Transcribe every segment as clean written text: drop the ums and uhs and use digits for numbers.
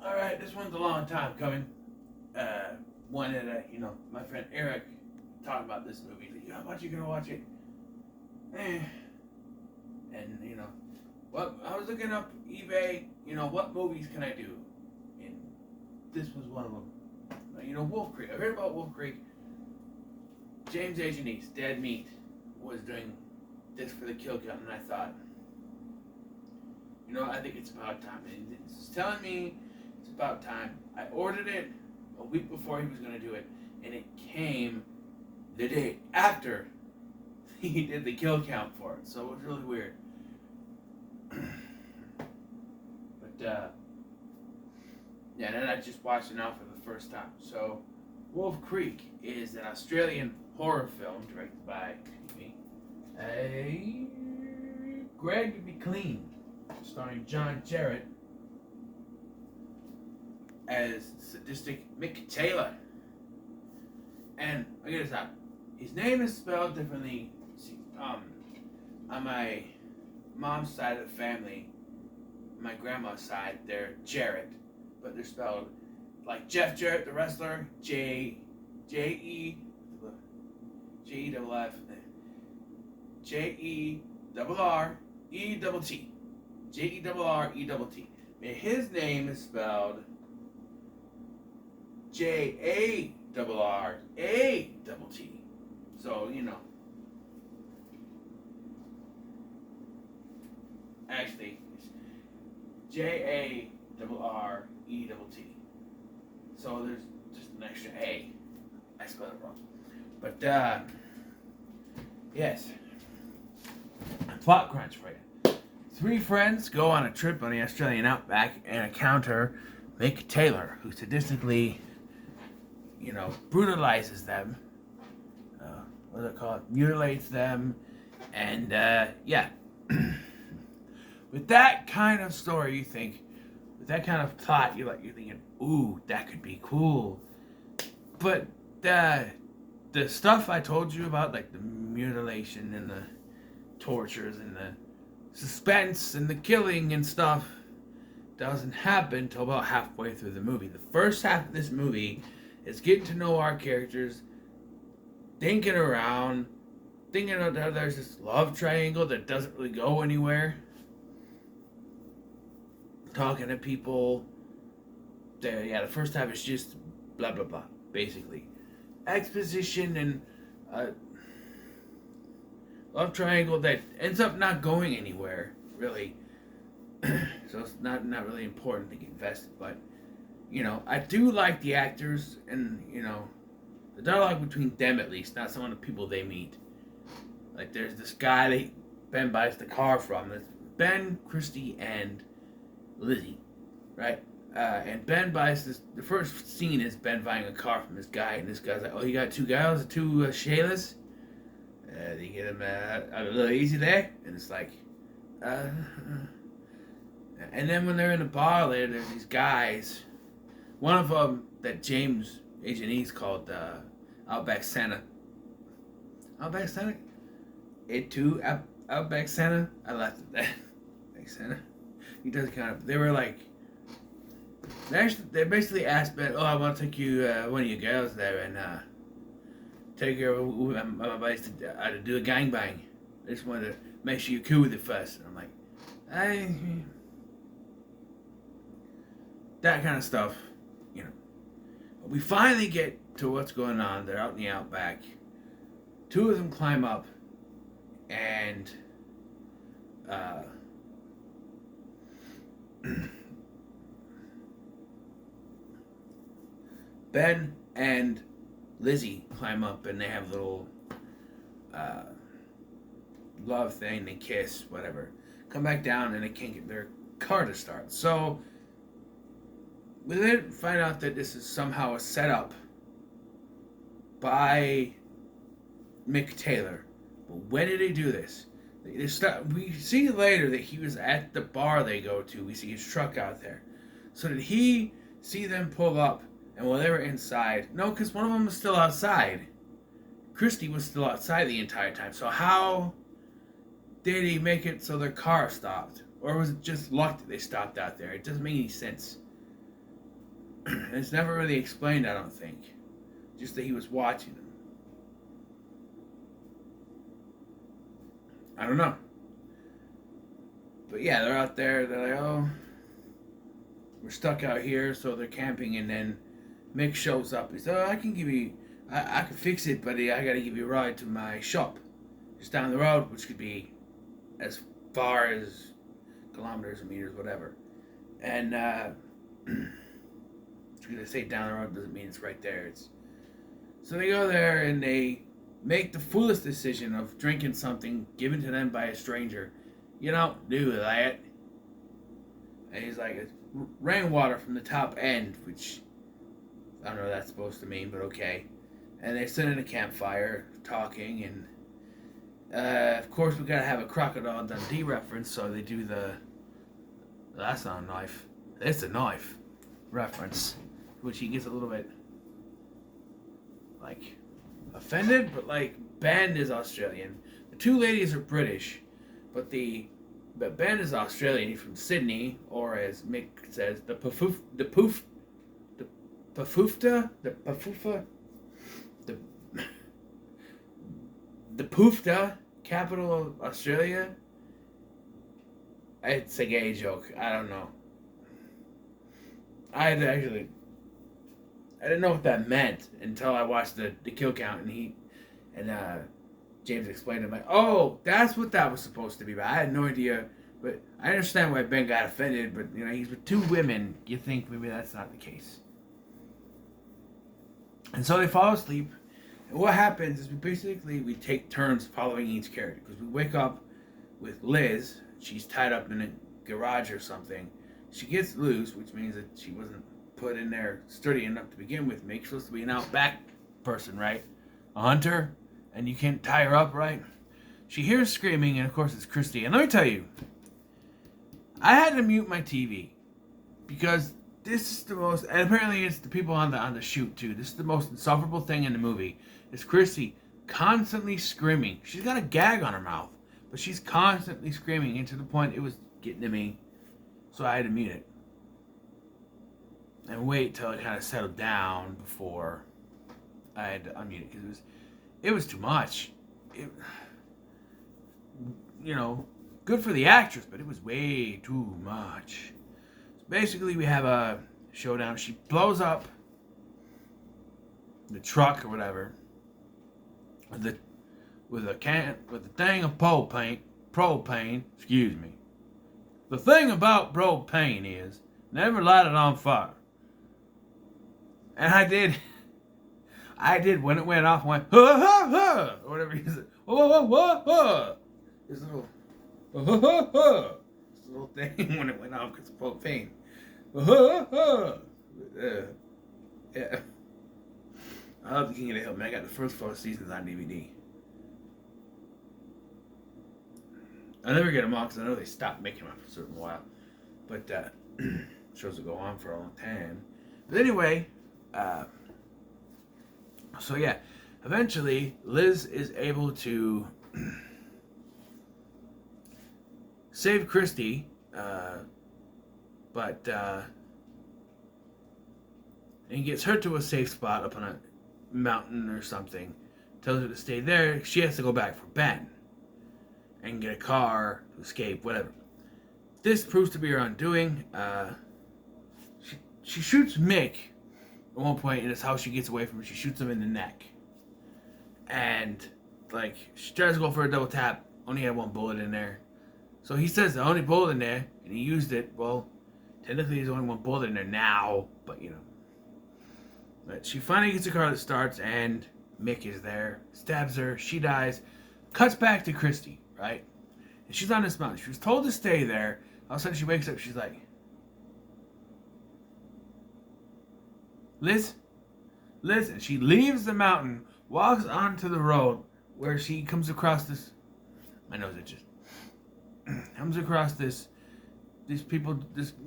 All right, this one's a long time coming. One that my friend Eric talked about this movie. He's like, how about you gonna watch it? Eh. And what I was looking up eBay. What movies can I do? And this was one of them. Wolf Creek. I heard about Wolf Creek. James A. Janice, Dead Meat, was doing this for the kill count, and I thought, I think it's about time. And it's telling me it's about time. I ordered it a week before he was going to do it, and it came the day after he did the kill count for it. So it was really weird. But yeah, then I just watched it now for the first time. So Wolf Creek is an Australian horror film directed by Greg McLean, starring John Jarrett as sadistic Mick Taylor. And I get this out. His name is spelled differently. On my mom's side of the family, my grandma's side, they're Jarrett, but they're spelled like Jeff Jarrett, the wrestler, J E double F J E double R E double T J E double R E double T. His name is spelled J A double R A double T. So actually it's J A double R E double T. So there's just an extra A. I spelled it wrong. But yes. Plot crunch for you. 3 friends go on a trip on the Australian outback and encounter Mick Taylor, who sadistically, brutalizes them. What do they call it? Mutilates them. And, yeah. With that kind of story, with that kind of plot, you're thinking, ooh, that could be cool. But the stuff I told you about, like the mutilation and the tortures and the suspense and the killing and stuff, doesn't happen until about halfway through the movie. The first half of this movie is getting to know our characters, thinking around, thinking about how there's this love triangle that doesn't really go anywhere. Talking to people. The first half is just blah blah blah, basically. Exposition and love triangle that ends up not going anywhere, really. So it's not really important to get invested, but I do like the actors and the dialogue between them, at least, not some of the people they meet. Like there's this guy that Ben buys the car from. It's Ben, Christy, and Lizzie, right? And Ben buys this. The first scene is Ben buying a car from this guy, and this guy's like, "Oh, you got 2 gals, 2 Shaylas? They get them a little easy there." And it's like, And then when they're in the bar later, there's these guys. One of them that James H&E's called Outback Santa. Outback Santa? It too? Outback Santa? I laughed at that. Outback Santa. He does kind of. They were like. They basically asked Ben, "Oh, I want to take you, one of your girls there, and take her with my buddies to do a gangbang. I just wanted to make sure you're cool with it first." And I'm like, that kind of stuff, But we finally get to what's going on. They're out in the outback. 2 of them climb up, and Ben and Lizzie climb up, and they have a little love thing. They kiss, whatever. Come back down, and they can't get their car to start. So we then find out that this is somehow a setup by Mick Taylor. But when did he do this? We see later that he was at the bar they go to. We see his truck out there. So did he see them pull up? And while they were inside, no, because one of them was still outside. Christy was still outside the entire time. So how did he make it so their car stopped? Or was it just luck that they stopped out there? It doesn't make any sense. It's never really explained, I don't think. Just that he was watching them. I don't know. But yeah, they're out there. They're like, oh, we're stuck out here, so they're camping. And then Mick shows up. He says, oh, I can give you, I can fix it, buddy. I got to give you a ride to my shop just down the road, which could be as far as kilometers or meters, whatever. And they say down the road doesn't mean it's right there. So they go there and they make the foolish decision of drinking something given to them by a stranger. You don't do that. And he's like, it's rainwater from the top end, which I don't know what that's supposed to mean, but okay. And they sit in a campfire talking, and of course we gotta have a Crocodile Dundee reference, so they do that's not a knife, it's a knife reference, which he gets a little bit like offended, but like Ben is Australian. The two ladies are British, but Ben is Australian. He's from Sydney, or as Mick says, the Poofta, capital of Australia. It's a gay joke. I don't know. I didn't know what that meant until I watched the kill count, and James explained it. I'm like, oh, that's what that was supposed to be. But I had no idea. But I understand why Ben got offended. But he's with two women. You think maybe that's not the case. And so they fall asleep. And what happens is we take turns following each character, because we wake up with Liz. She's tied up in a garage or something. She gets loose, which means that she wasn't put in there sturdy enough to begin with. Mick's supposed to be an out back person, right? A hunter, and you can't tie her up, right? She hears screaming, and of course it's Christy. And let me tell you, I had to mute my TV because this is the most, and apparently it's the people on the shoot too. This is the most insufferable thing in the movie. It's Christy constantly screaming. She's got a gag on her mouth, but she's constantly screaming, and to the point it was getting to me. So I had to mute it and wait till it kind of settled down before I had to unmute it, because it was too much. Good for the actress, but it was way too much. So basically, we have a showdown. She blows up the truck or whatever with a thing of propane. Excuse me. The thing about propane is never light it on fire. And I did when it went off. I went ha ha ha or whatever he said. Whoa whoa whoa whoa. This little ha ha ha. This little thing when it went off because of propane. Ha ha. Yeah. I love the King of the Hill, man. I got the first 4 seasons on DVD. I'll never get them all because I know they stopped making them after a certain while. But shows will go on for a long time. But anyway, so yeah, eventually Liz is able to save Christy, but and gets her to a safe spot up on a mountain or something. Tells her to stay there. She has to go back for Ben and get a car to escape, whatever. This proves to be her undoing. She shoots Mick at one point in his house. She gets away from him. She shoots him in the neck. And, she tries to go for a double tap. Only had 1 bullet in there. So he says the only bullet in there, and he used it. Well, technically there's only 1 bullet in there now, but, But she finally gets a car that starts, and Mick is there. Stabs her. She dies. Cuts back to Christy, right? And she's on this mountain. She was told to stay there. All of a sudden she wakes up. She's like, Liz? And she leaves the mountain, walks onto the road where she comes across this. My nose itches. Comes across this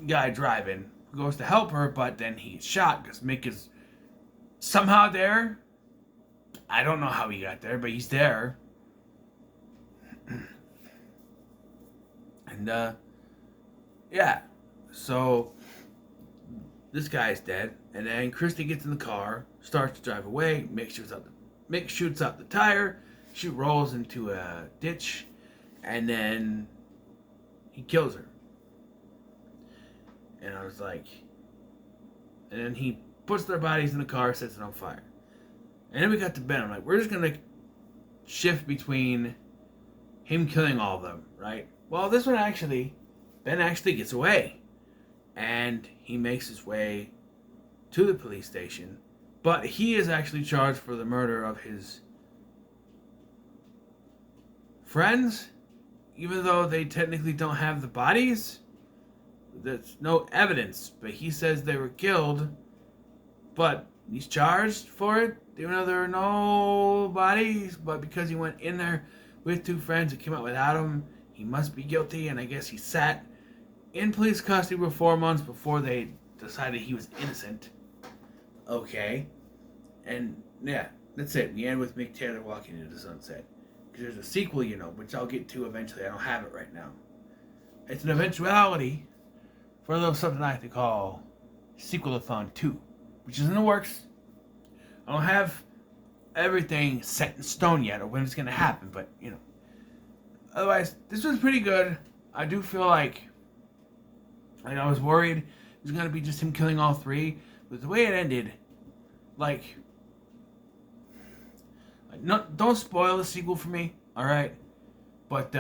guy driving, who goes to help her, but then he's shot because Mick is somehow there. I don't know how he got there, but he's there. And, yeah. So, this guy's dead. And then Christy gets in the car, starts to drive away. Mick shoots out the tire. She rolls into a ditch, and then he kills her. And I was like, and then he puts their bodies in the car, sets it on fire. And then we got to Ben. I'm like, we're just gonna shift between him killing all of them, right? Well, this one Ben actually gets away. And he makes his way to the police station. But he is actually charged for the murder of his friends, even though they technically don't have the bodies. There's no evidence, but he says they were killed, but he's charged for it, even though there are no bodies. But because he went in there with two friends and came out without him, he must be guilty. And I guess he sat in police custody for 4 months before they decided he was innocent. Okay. And yeah, that's it. We end with Mick Taylor walking into the sunset. Because there's a sequel, which I'll get to eventually. I don't have it right now. It's an eventuality for a little something I like to call Sequelathon 2, which is in the works. I don't have everything set in stone yet or when it's going to happen, but, Otherwise, this was pretty good. I do feel like I was worried it was going to be just him killing all three, but the way it ended, don't spoil the sequel for me, alright? But,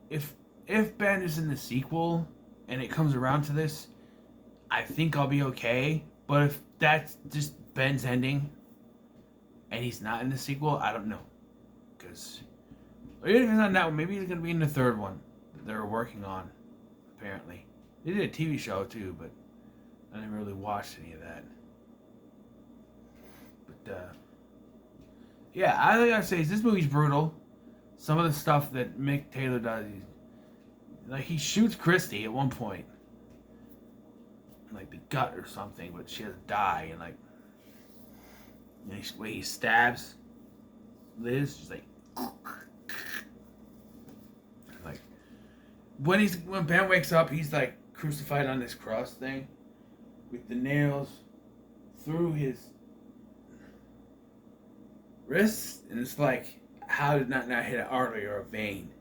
if Ben is in the sequel and it comes around to this, I think I'll be okay. But if that's just Ben's ending and he's not in the sequel, I don't know. Because even if he's not in that one, maybe he's going to be in the third one that they're working on, apparently. They did a TV show too, but I never really watched any of that. But, yeah, I think I'd say this movie's brutal. Some of the stuff that Mick Taylor does, he shoots Christy at one point, the gut or something, but she doesn't die, and the way he stabs Liz, she's when Ben wakes up, he's crucified on this cross thing with the nails through his wrists, and it's how did not hit an artery or a vein?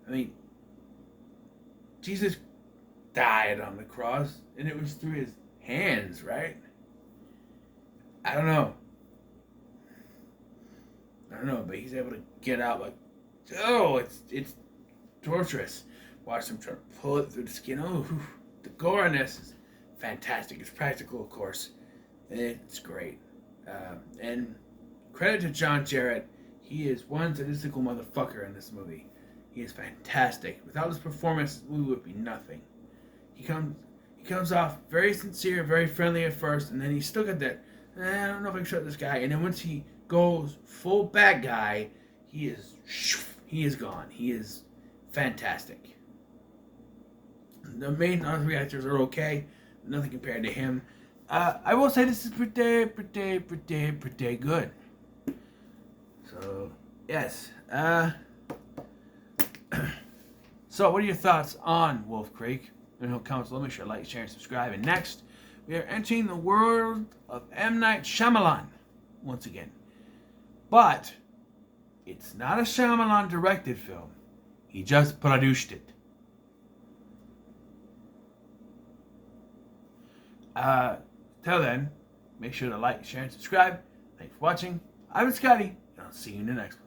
I mean, Jesus died on the cross, and it was through his hands, right? I don't know, but he's able to get out it's torturous. Watch him try to pull it through the skin. The gore on this is fantastic. It's practical, of course. It's great. And credit to John Jarrett. He is one statistical motherfucker in this movie. He is fantastic. Without his performance, this movie would be nothing. He comes off very sincere, very friendly at first, and then he's still got that, I don't know if I can trust this guy. And then once he goes full bad guy, he is gone. He is fantastic. The main three actors are okay. Nothing compared to him. I will say this is pretty good. So, yes. So, what are your thoughts on Wolf Creek? Let me know in the comments below. Make sure to like, share, and subscribe. And next, we are entering the world of M. Night Shyamalan once again. But it's not a Shyamalan directed film. He just produced it. Till then, make sure to like, share, and subscribe. Thanks for watching. I've been Scotty, and I'll see you in the next one.